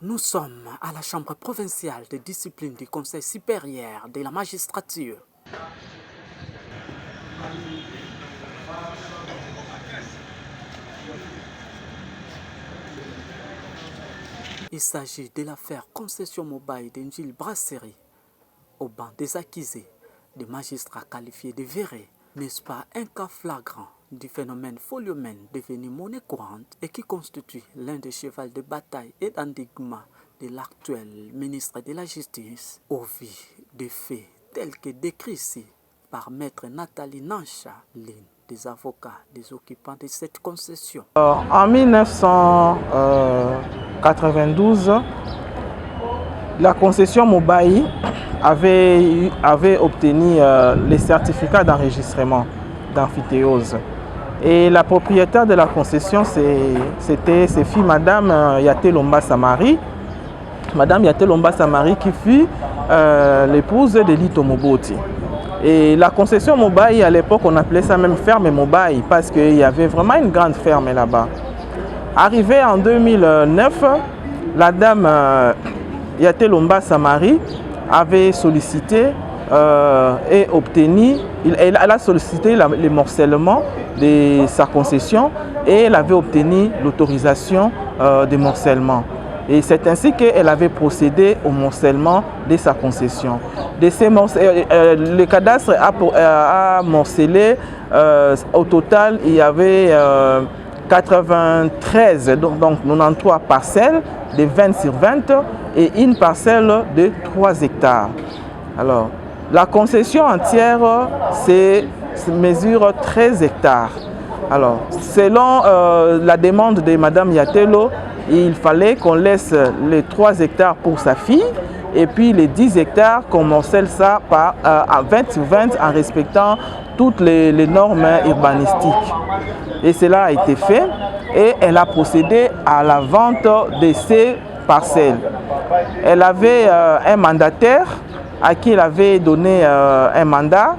Nous sommes à la Chambre provinciale de discipline du Conseil supérieur de la magistrature. Il s'agit de l'affaire concession mobile d'Engile Brasserie au banc des accusés, des magistrats qualifiés de véreux. N'est-ce pas un cas flagrant du phénomène foliomène devenu monnaie courante et qui constitue l'un des chevals de bataille et d'endiguement de l'actuel ministre de la Justice, au vu des faits tels que décrits ici par maître Nathalie Nancha, l'une des avocats des occupants de cette concession. En 1992, la concession Mobaï avait obtenu les certificats d'enregistrement d'amphithéose. Et la propriétaire de la concession, c'était ses filles, Madame Yaté Lomba Samari. Madame Yaté Lomba Samari qui fut l'épouse de Lito Moboti. Et la concession Mobaï, à l'époque, on appelait ça même ferme Mobaï parce qu'il y avait vraiment une grande ferme là-bas. Arrivée en 2009, la dame Yaté Lomba Samari avait sollicité et obtenu, elle a sollicité le morcellement de sa concession et elle avait obtenu l'autorisation de morcellement. Et c'est ainsi qu'elle avait procédé au morcellement de sa concession. Le cadastre a morcelé, au total, il y avait 93, donc 93 parcelles de 20 sur 20 et une parcelle de 3 hectares. Alors, la concession entière, mesure 13 hectares. Alors, selon la demande de Madame Yatelo, il fallait qu'on laisse les 3 hectares pour sa fille et puis les 10 hectares qu'on morcelle ça à 20 sur 20 en respectant toutes les normes urbanistiques. Et cela a été fait et elle a procédé à la vente de ces parcelles. Elle avait un mandataire à qui elle avait donné un mandat,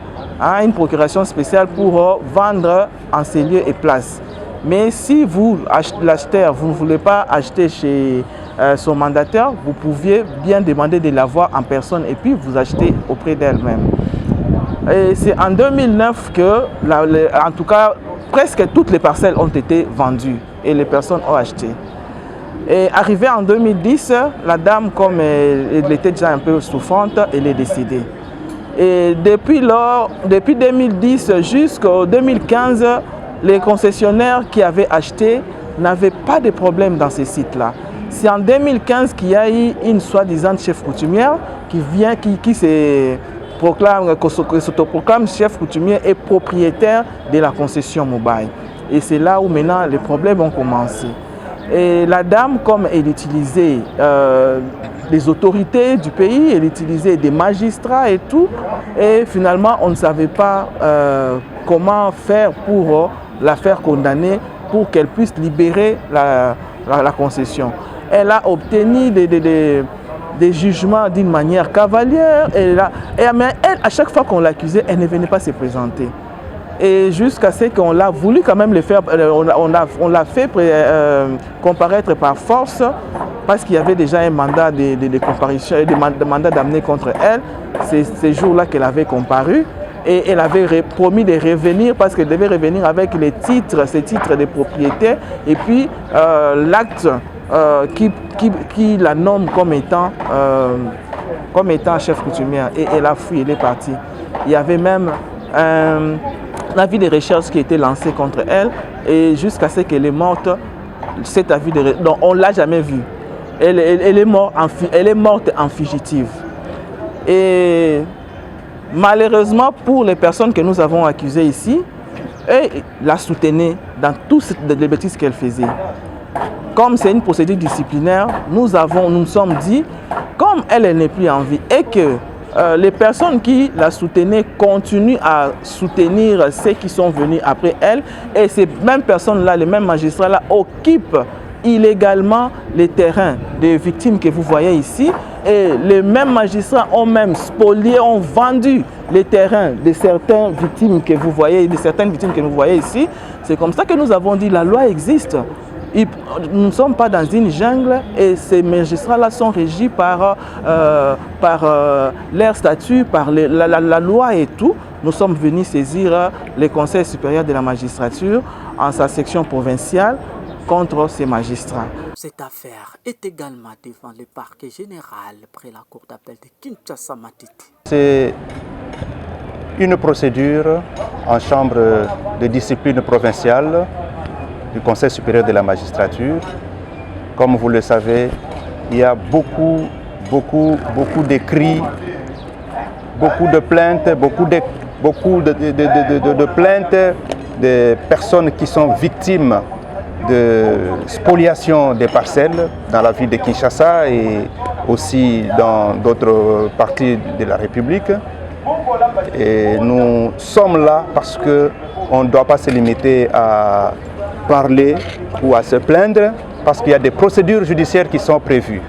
une procuration spéciale pour vendre en ces lieux et places. Mais si vous, l'acheteur, vous ne voulez pas acheter chez son mandataire, vous pouviez bien demander de la voir en personne et puis vous acheter auprès d'elle-même. Et c'est en 2009 que, en tout cas, presque toutes les parcelles ont été vendues et les personnes ont acheté. Et arrivée en 2010, la dame, comme elle était déjà un peu souffrante, elle est décédée. Et depuis 2010 jusqu'en 2015, les concessionnaires qui avaient acheté n'avaient pas de problème dans ces sites-là. C'est en 2015 qu'il y a eu une soi-disant chef coutumière qui s'autoproclame chef coutumier et propriétaire de la concession Mobaï. Et c'est là où maintenant les problèmes ont commencé. Et la dame, comme elle utilisait les autorités du pays, elle utilisait des magistrats et tout, et finalement on ne savait pas comment faire pour la faire condamner pour qu'elle puisse libérer la concession. Elle a obtenu des jugements d'une manière cavalière, mais elle, à chaque fois qu'on l'accusait, elle ne venait pas se présenter. Et jusqu'à ce qu'on l'a voulu quand même le faire, on l'a fait comparaître par force parce qu'il y avait déjà un mandat de comparution, un mandat d'amener contre elle. C'est ces jours-là qu'elle avait comparu et elle avait promis de revenir parce qu'elle devait revenir avec les titres, ces titres de propriété et puis l'acte qui la nomme comme étant chef coutumière. Et elle a fui, elle est partie. Il y avait même un avis de recherche qui était lancé contre elle et jusqu'à ce qu'elle est morte, cet avis de recherche, on ne l'a jamais vu. Elle est morte en fugitive. Et malheureusement pour les personnes que nous avons accusées ici, elles la soutenaient dans toutes les bêtises qu'elle faisait. Comme c'est une procédure disciplinaire, nous nous sommes dit, comme elle n'est plus en vie et que les personnes qui la soutenaient continuent à soutenir ceux qui sont venus après elle. Et ces mêmes personnes-là, les mêmes magistrats-là, occupent illégalement les terrains des victimes que vous voyez ici. Et les mêmes magistrats ont même spolié, ont vendu les terrains de certaines victimes que vous voyez, ici. C'est comme ça que nous avons dit la loi existe. Nous ne sommes pas dans une jungle et ces magistrats-là sont régis par leur statut, par la loi et tout. Nous sommes venus saisir le Conseil supérieur de la magistrature en sa section provinciale contre ces magistrats. Cette affaire est également devant le parquet général près la cour d'appel de Kinshasa-Matete. C'est une procédure en chambre de discipline provinciale du Conseil supérieur de la magistrature. Comme vous le savez, il y a beaucoup d'écrits, beaucoup de plaintes, beaucoup de plaintes de personnes qui sont victimes de spoliation des parcelles dans la ville de Kinshasa et aussi dans d'autres parties de la République. Et nous sommes là parce qu'on ne doit pas se limiter à parler ou à se plaindre, parce qu'il y a des procédures judiciaires qui sont prévues.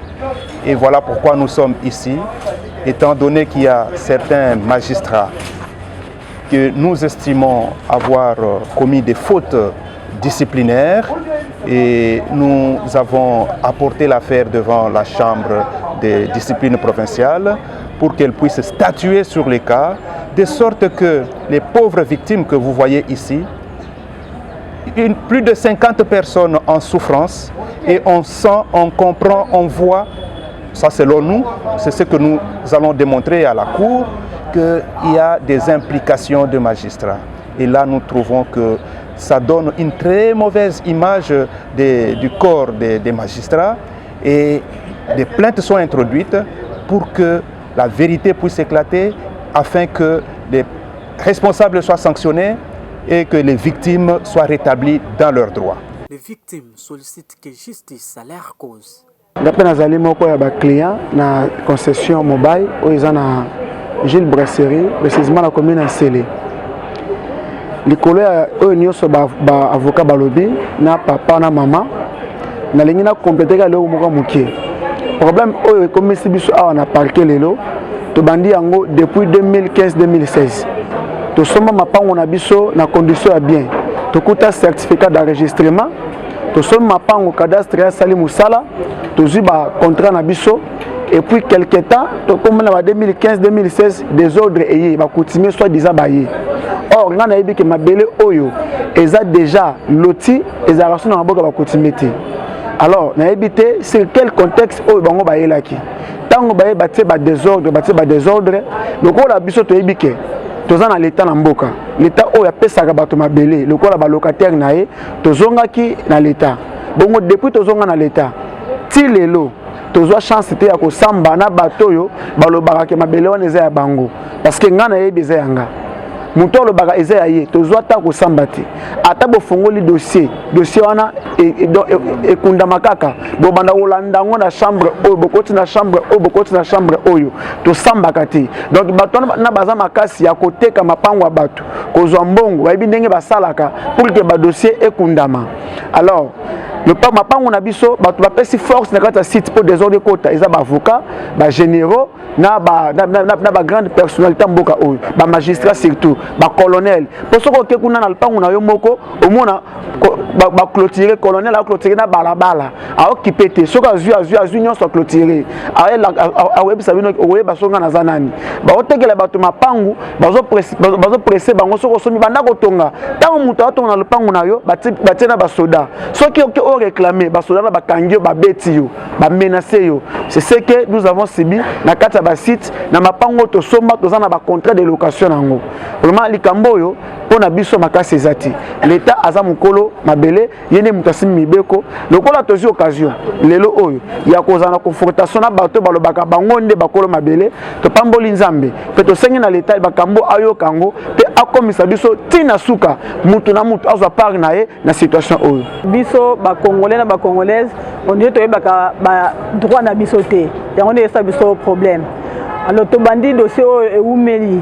Et voilà pourquoi nous sommes ici, étant donné qu'il y a certains magistrats que nous estimons avoir commis des fautes disciplinaires, et nous avons apporté l'affaire devant la chambre de discipline provinciale pour qu'elle puisse statuer sur les cas, de sorte que les pauvres victimes que vous voyez ici, plus de 50 personnes en souffrance, et on sent, on comprend, on voit, ça selon nous, c'est ce que nous allons démontrer à la Cour, qu'il y a des implications de magistrats. Et là, nous trouvons que ça donne une très mauvaise image du corps des magistrats, et des plaintes sont introduites pour que la vérité puisse éclater, afin que les responsables soient sanctionnés et que les victimes soient rétablies dans leurs droits. Les victimes sollicitent que justice à leur cause. D'après nazali moko ya ba client na concession mobile oyo eza na Gilles Brasserie, précisément la commune Nsele. Likolo ya oyo nyonso ba avocat balobi na papa na mama na lingi na compléter ka lelo moko mukie. Problème oyo ekomisi biso awa na parquet lelo to bandi yango depuis 2015-2016. To soma mapango na biso na condition ya bien. To kuta certificat d'enregistrement. To soma mapango cadastre ya sali musala. To zuba contrat na biso. Et puis quelque temps, to comme na 2015-2016 désordre eye ba coutumier soit disant baye. Or ngana yebi ke mabele oyo eza déjà loti ezarason na maboka ba coutumier. Alors na yebi te sur quel contexte oyo bango baye laki. Tango baye batie ba désordre, loko la biso to yebi ke toza na l'état na mboka. L'état oyo apesaka bato mabele, loko la ba locataire na ye, tozongaki na l'état. Bongo depuis tozonga na l'état. Ti lelo tozwa chance te ya kosamba na bato yo balobaka ke mabele wana eza ya bango parce que ngana yebi eza yanga muto lobaka eza ya ye tozwa ta kosamba te ata bofongoli dossier wana ekunda makaka bobanda kolanda ngo na chambre oyo bokoti na chambre oyo tosambaka te donc bato na baza makasi ya koteka mapango ya bato kozwa mbongo bayebi ndenge basalaka pour que ba dossier ekundama. Alors le mapango na biso bato bapesi force na kata site pour des ordres kota eza ba avocat ba généraux na ba grande personnalité mboka oyo ba magistrat surtout ba colonel pour soko ke kuna na lupango na yo moko omona ba clôturer colonel a clôturer na balabala a occupé te soko azu nyonso clôturer a web sabino oye ba songa na zanani ba otekela bato mapango bazo presser bango soko somi banda kotonga tango muto atonga na lupango na yo batie na ba soda soki o réclamer ba soda na ba kangio ba beti yo ba menacer yo. C'est ce que nous avons subi na kata ba site na mapango to somba toza na ba contrat de location nango. Vraiment likambo yo pona biso makasi ezati. L'état aza mukolo mabele yene mutasi mibeko lokola tozi occasion lelo oyo ya kozana confrontation na bato balobaka bango nde bakolo mabele to pamboli nzambe pe to sengi na l'état bakambo ayo kango pe akomisa biso tina suka mutu na mutu azwa part na ye na situation oyo. Biso ba congolais na ba congolaise on dit to yebaka ba droit na biso te yango ne esa biso problème. Alors to bandi dossier e umeli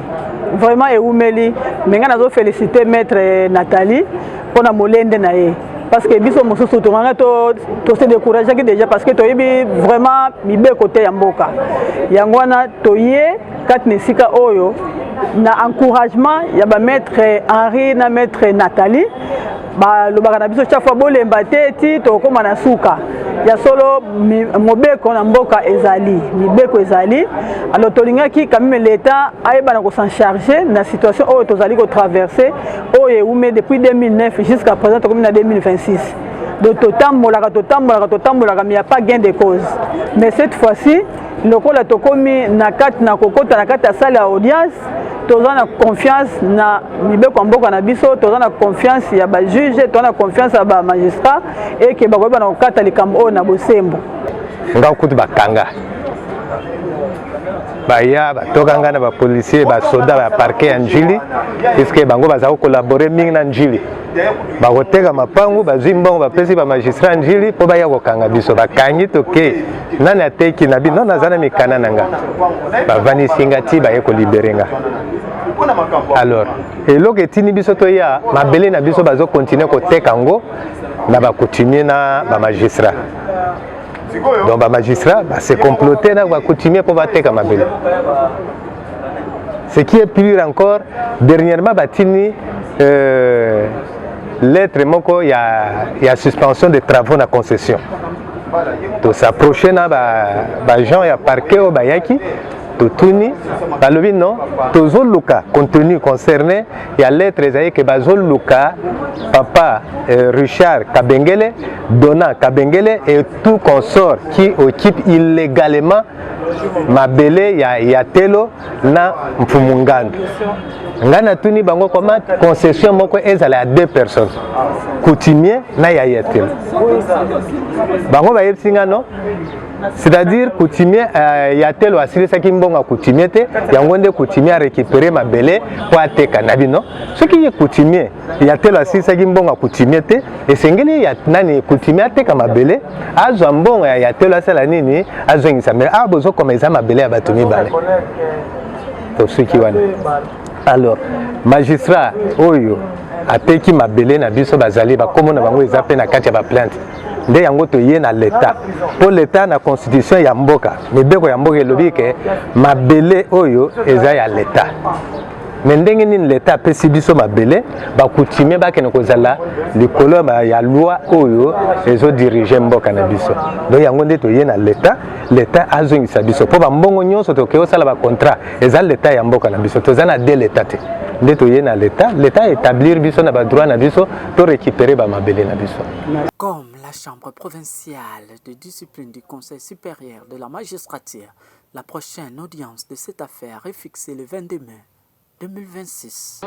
vraiment e umeli menga nazo féliciter maître Nathalie pour na molende na ye parce que biso mosusu to nganga to se décourager déjà parce que to yebi vraiment mibe côté ya mboka yango wana to ye kat nesika oyo na encouragement ya ba maître Henri na maître Nathalie balobaka na biso chaque fois bolemba te ti tokóma na suka ya solo mobeko na mboka ezali mibeko ezali alors tolingaki quand même l'état ayebana ko s'en charger na situation oyo tozali ko traverser oyo eume depuis 2009 jusqu'à présent tokomi na 2026 donc totambolaka mais il n'y a pas gain de cause mais cette fois-ci lokola tokomi na kati na kokota na kati ya salle ya audience toza na confiance na mibeko mboka na biso toza na confiance ya ba juge toza na confiance ya ba magistrat et que bakoyeba na kokata likambo oyo na bosembo nga kutu bakanga baya batokanga na bapolisier basoda ba parquet ya njili puisque bango baza collaborer mingi na njili bakoteka mapangu bazwi mbongo bapesi ba magistrat njili po baya kokanga biso bakangi toke nani ateki na bino naza na mikana nanga bavanisinga ti baye koliberenga. Alors eloko etini biso toya mabele na biso bazo continuer koteka ngo na bakoutumier na ba magistrat. Donc les magistrats se comploter va continuer pour battre mabele. Ce qui est pire encore, dernièrement batini lettre moko il y a suspension des travaux na concession. To s'approcher na ba gens ya parquet au bayaki totuni balobi non tozo luka contenu concerné il y a lettre ezali que bazo luka papa Richard Kabengele, Donna Kabengele et tout consort qui occupe illégalement mabele ya telo na Mfumungando. Ngana tuni bango comment concession moko ezala à 2 personnes. Coutumier na ya telo. Bango ba yepsinga non. C'est-à-dire coutumier ya telo asili saki mbonga coutumier te yango nde coutumier a récupérer mabele pour ateka nabi non. Ce qui est coutumier ya telo asili saki mbonga coutumier te et sengeli ya nani coutumier ateka mabele azwa mbonga ya telo asala nini azongisa mais bozo comme ça mabele ya batumi bale. Pour ceux qui wana. Alors magistrat oyo ateki mabele na biso bazali ba komona bango ezape na kati ya ba plainte. Nde yango toye na l'état pour l'état na constitution ya mboka mibeko ya mboka elobi ke mabele oyo eza ya l'état mais ndenge nini l'état apesi biso mabele bakoutumier bakende kozala likolo ya loi oyo ezodirige mboka na biso donc yango nde toye na l'état azongisa biso mpo bambongo nyonso toke osala bacontrat eza l'état ya mboka na biso toza na de l'état te nde toye na l'état établir biso na badroit na biso to récupérer bamabele na biso. Comme la Chambre provinciale de discipline du Conseil supérieur de la magistrature, la prochaine audience de cette affaire est fixée le 22 mai 2026.